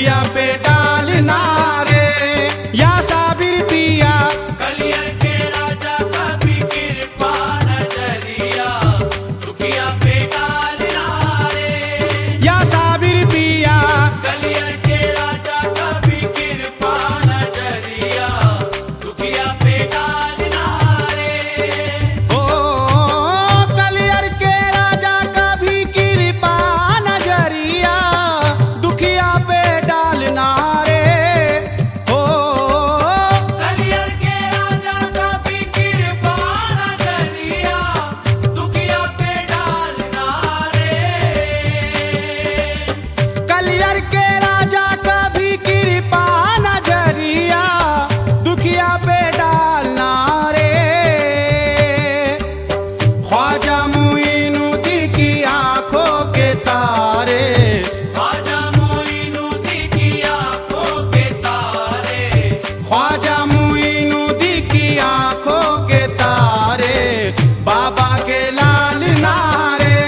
दुखिया पे डालना रे या साबिर पिया। कलियर के राजा का भी कृपा नजरिया दुखिया पे डालना रे या साबिर पिया। कलियर के राजा का भी कृपा नजरिया दुखिया पे डालना रे ओ कलियर के राजा का भी कृपा नजरिया दुखिया पे डालना रे। ओ कलियर के राजा का भी कृपा नजरिया दुखिया पे डालना रे कलियर के राजा का भी कृपा नजरिया दुखिया पे डालना रे। ख्वाजा मुइनुद्दीन की आंखों के तारे। ख्वाजा मुइनुद्दीन की आंखों के तारे ख्वाजा मुइनुद्दीन की आंखों के तारे बाबा के लाल नारे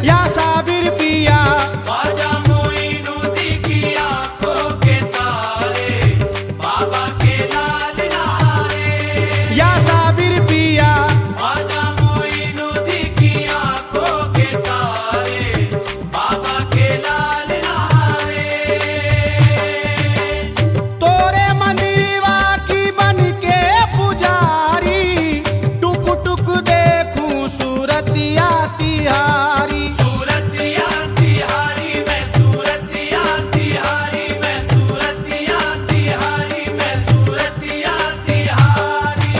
या साबिर पिया। ख्वाजा मुइनुद्दीन की आंखों के तारे बाबा के लाल नारे या साबिर पिया। ख्वाजा मुइनुद्दीन की आंखों के तारे बाबा के लाल नारे तोरे मंदिरवा की बन के पुजारी टुक टुक देखूं सूरतिया तिहारी। सूरतिया तिहारी मैं सूरतिया तिहारी मैं सूरतिया तिहारी मैं सूरतिया तिहारी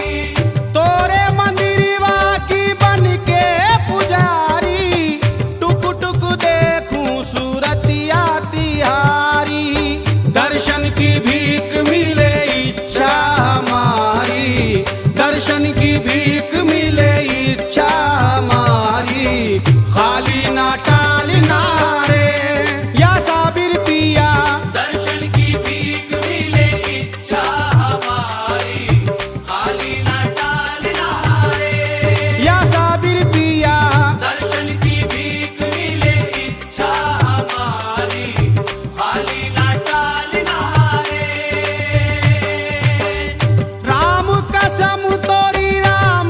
तोरे मंदिरवा की बन के पुजारी टुक टुक देखूं सूरतिया तिहारी। दर्शन की भीख मिले इच्छा हमारी। दर्शन की भीख मिले इच्छा हमारी। खाली ना टालना रे या साबिर पिया। दर्शन की भीख मिले इच्छा हमारी खाली न टालना रे या साबिर पिया। दर्शन की भीख मिले इच्छा हमारी खाली न टालना रे राम कसम तोरी राम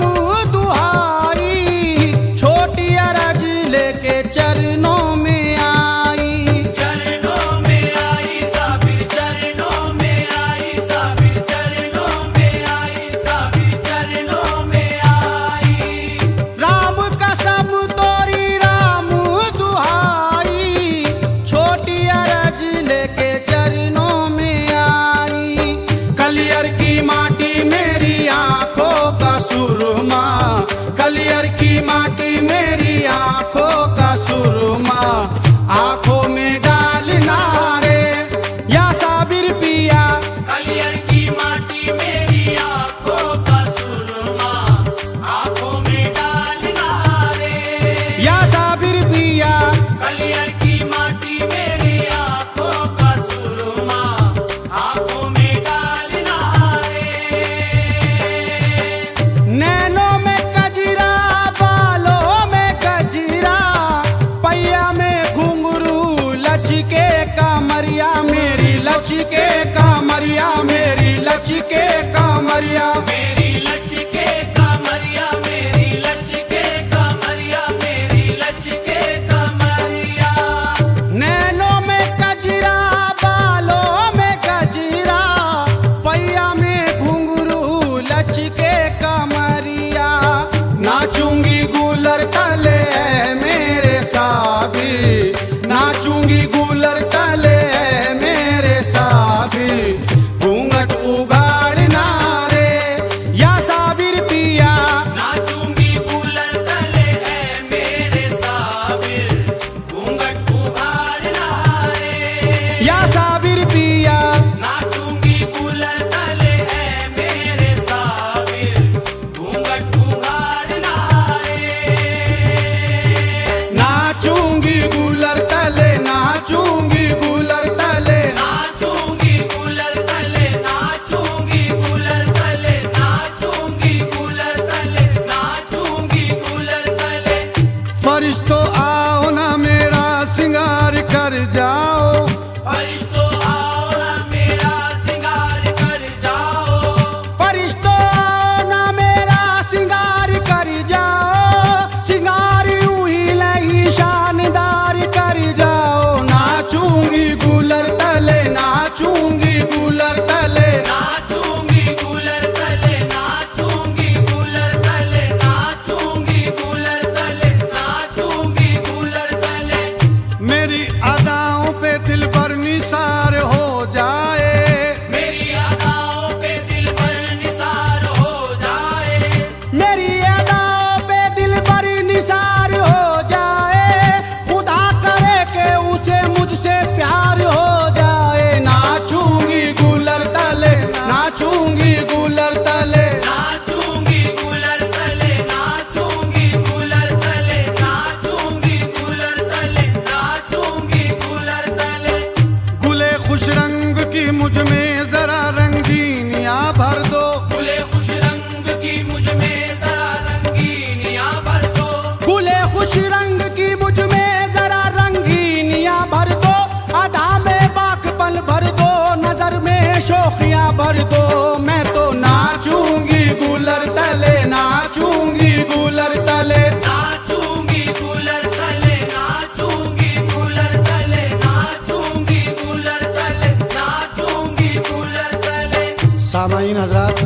कर दो, मैं तो नाचूंगी कूलर तले, नाचूंगी कूलर तले। नाचूंगी कूलर तले, नाचूंगी कूलर तले, नाचूंगी कूलर तले, नाचूंगी कूलर तले। सामाईन हजरात,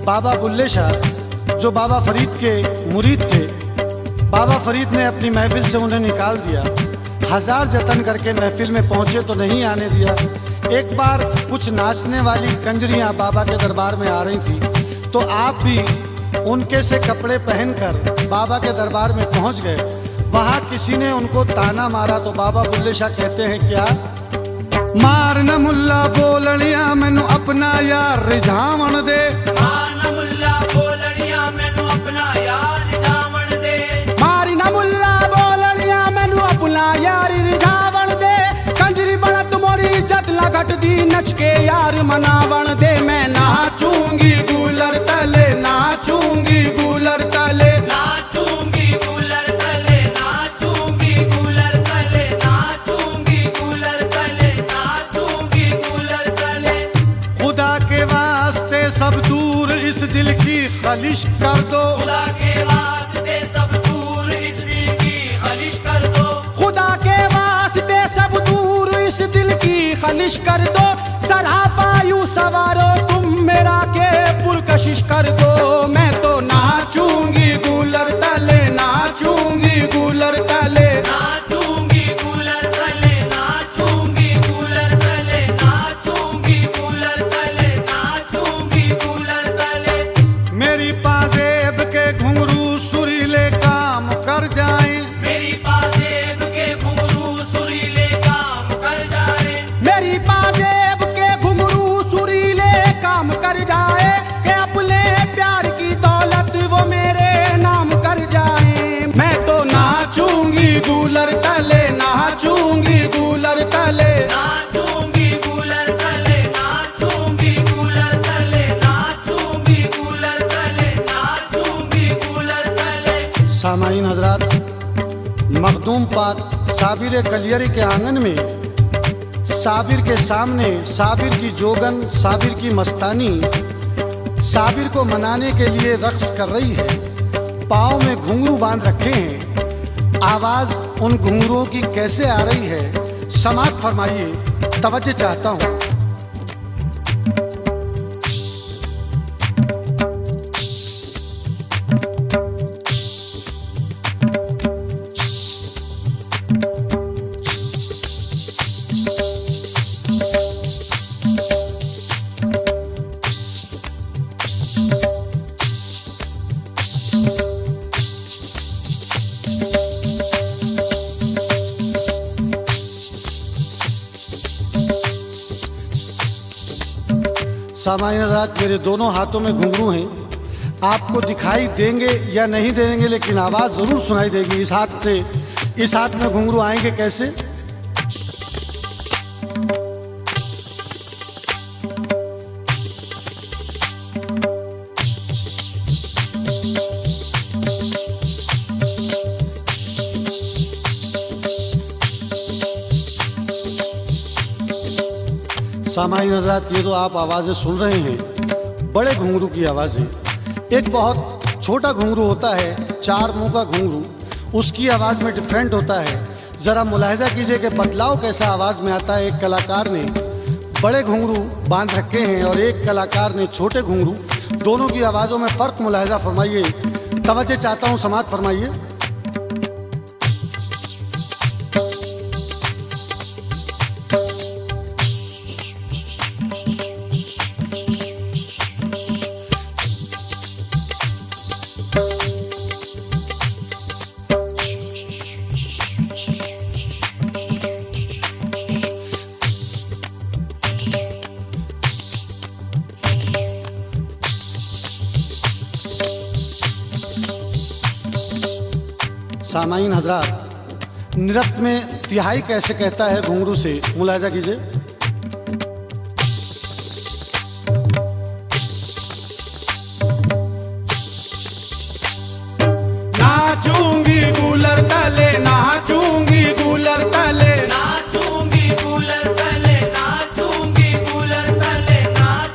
बाबा बुल्ले शाह जो बाबा फरीद के मुरीद थे, बाबा फरीद ने अपनी महफिल से उन्हें निकाल दिया। हजार जतन करके महफिल में पहुंचे तो नहीं आने दिया। एक बार कुछ नाचने वाली कंजरियां बाबा के दरबार में आ रही थी, तो आप भी उनके से कपड़े पहनकर बाबा के दरबार में पहुंच गए। वहां किसी ने उनको ताना मारा तो बाबा बुल्ले शाह कहते हैं क्या? मार न मुल्ला बोलड़िया मैनू अपना यार रिझावण दे, मार मुल्ला बोलड़िया मैनू अपना यार रिझावण दे, मारी न मुल्ला बोलड़िया मैनू अपना यार रिझावण दे। कंजरी बनत मोरी इज्जत लगट दी, नच के यार मनावण दे। मैं नाचूंगी कूलर तले, नाचूंगी कूलर तले। नाचूंगी कूलर तले, नाचूंगी कूलर तले, नाचूंगी कूलर तले, नाचूंगी कूलर तले। खुदा के वास्ते सब दूर इस दिल की खलिश कर दो, खुदा के वास्ते सब दूर इस दिल की खलिश कर दो, खुदा के वास्ते सब दूर इस दिल की खलिश कर दो। सरापायू सवारो तुम मेरा के पुरकशिश कर दो। मैं तो नाचूंगी कूलर तले, नाचूंगी कूलर तले। नाचूंगी कूलर तले, नाचूंगी कूलर तले, नाचूंगी कूलर तले, नाचूंगी कूलर तले। मेरी पाजेब के घुंघरू सुरीले काम कर जाए, मेरी पाजेब के घुंघरू सुरीले काम कर जाए, मेरी पाजेब के घुंघरू सुरीले काम कर जाए। कि अपने प्यार की दौलत वो मेरे नाम कर जाए। मैं तो नाचूंगी कूलर तले, नाचूंगी कूलर तले। नाचूंगी कूलर तले, नाचूंगी कूलर तले, नाचूंगी कूलर तले, नाचूंगी कूलर तले। सामाईन हजरात, मखदूम पाक साबिर कलियरी के आंगन में साबिर के सामने साबिर की जोगन, साबिर की मस्तानी साबिर को मनाने के लिए रक्स कर रही है। पाँव में घुंघरू बांध रखे हैं। आवाज़ उन घुंघरुओं की कैसे आ रही है, समात फरमाइए, तवज्जो चाहता हूँ। सामान्य रात, मेरे दोनों हाथों में घुंघरू हैं। आपको दिखाई देंगे या नहीं देंगे, लेकिन आवाज़ ज़रूर सुनाई देगी। इस हाथ से इस हाथ में घुंघरू आएंगे कैसे? सामान्य हज़रात, ये तो आप आवाज़ें सुन रहे हैं, बड़े घुंघरू की आवाज़ें। एक बहुत छोटा घुंघरू होता है, 4 मुंह का घुंघरू, उसकी आवाज़ में डिफरेंट होता है। ज़रा मुलाहिजा कीजिए कि बदलाव कैसा आवाज़ में आता है। एक कलाकार ने बड़े घुंघरू बांध रखे हैं और एक कलाकार ने छोटे घुंघरू। दोनों की आवाज़ों में फ़र्क मुलाहिजा फरमाइए, तवज्जो चाहता हूँ, समात फरमाइए। सामाईन हजरात, नृत्य में तिहाई कैसे कहता है घुंघरू से, मुलाहिजा कीजिए। नाचूंगी कूलर तले, नाचूंगी कूलर तले, नाचूंगी कूलर तले, नाचूंगी कूलर तले, नाचूंगी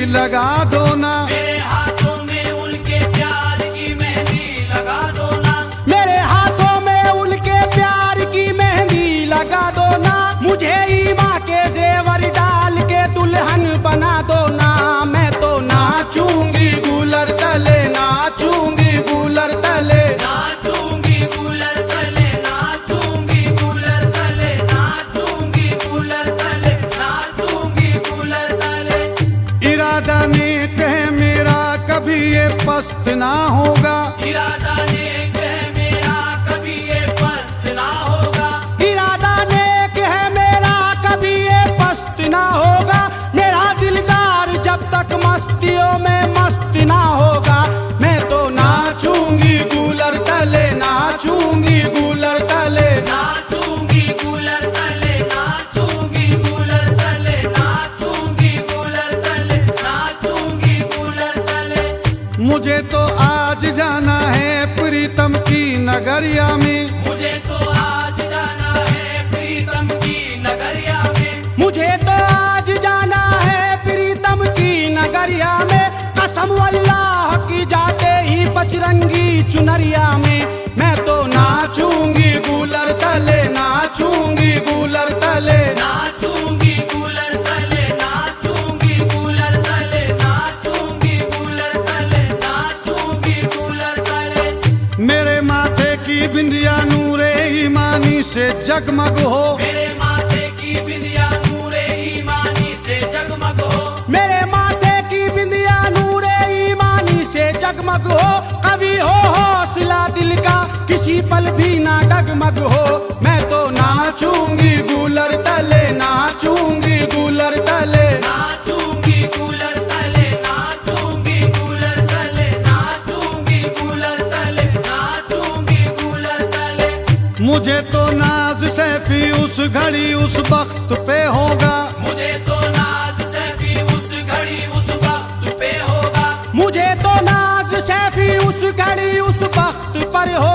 लगा दो ना, मेरे हाथों में उनके प्यार की मेहंदी लगा दो ना, मेरे हाथों में उनके प्यार की मेहंदी लगा दो ना, मुझे ईमा के जेवर डाल के दुल्हन बना दो ना। मैं तो नाचूंगी गूलर तले, नाचूंगी गूलर तले, नाचूंगी कूलर तले, नाचूंगी कूलर तले, नाचूंगी कूलर तले, नाचूंगी कूलर तले। इरादा नेक है मेरा कभी ये पस्त ना होगा, इरादा नेक है मेरा कभी ये पस्त ना होगा, इरादा नेक है मेरा कभी ये पस्त ना होगा, मेरा दिलदार जब तक मस्तियों में मस्त ना होगा। मैं तो नाचूंगी गूलर तले, नाचूंगी गूलर तले, नाचूंगी कूलर तले, नाचूंगी कूलर तले, नाचूंगी कूलर तले, नाचूंगी कूलर तले। मुझे तो आज जाना है प्रीतम की नगरिया में, मुझे तो आज जाना है प्रीतम की नगरिया में, मुझे तो आज जाना है प्रीतम की नगरिया में, कसम अल्लाह की जाते ही बजरंगी चुनरिया में। मैं तो नाचूंगी गूलर तले, नाचूंगी गूलर तले, नाचूंगी कूलर तले, नाचूंगी कूलर तले, नाचूंगी कूलर तले, नाचूंगी कूलर तले। मेरे माथे की बिंदिया नूरे ईमानी से जगमग हो, मेरे माथे की बिंदिया नूरे ईमानी से जगमग हो, मेरे माथे की बिंदिया नूरे ईमानी से जगमग हो, कभी हो हौसला दिल का किसी पल भी ना डगमग हो। मैं तो नाचूंगी गूलर तले, नाचूंगी गूलर तले, नाचूंगी कूलर तले, नाचूंगी कूलर तले, नाचूंगी कूलर तले, नाचूंगी कूलर तले। मुझे तो नाज सैफी उस घड़ी उस वक्त पे होगा, मुझे तो नाज सैफी उस घड़ी उस वक्त पे होगा, मुझे तो नाज सैफी उस घड़ी उस वक्त पर हो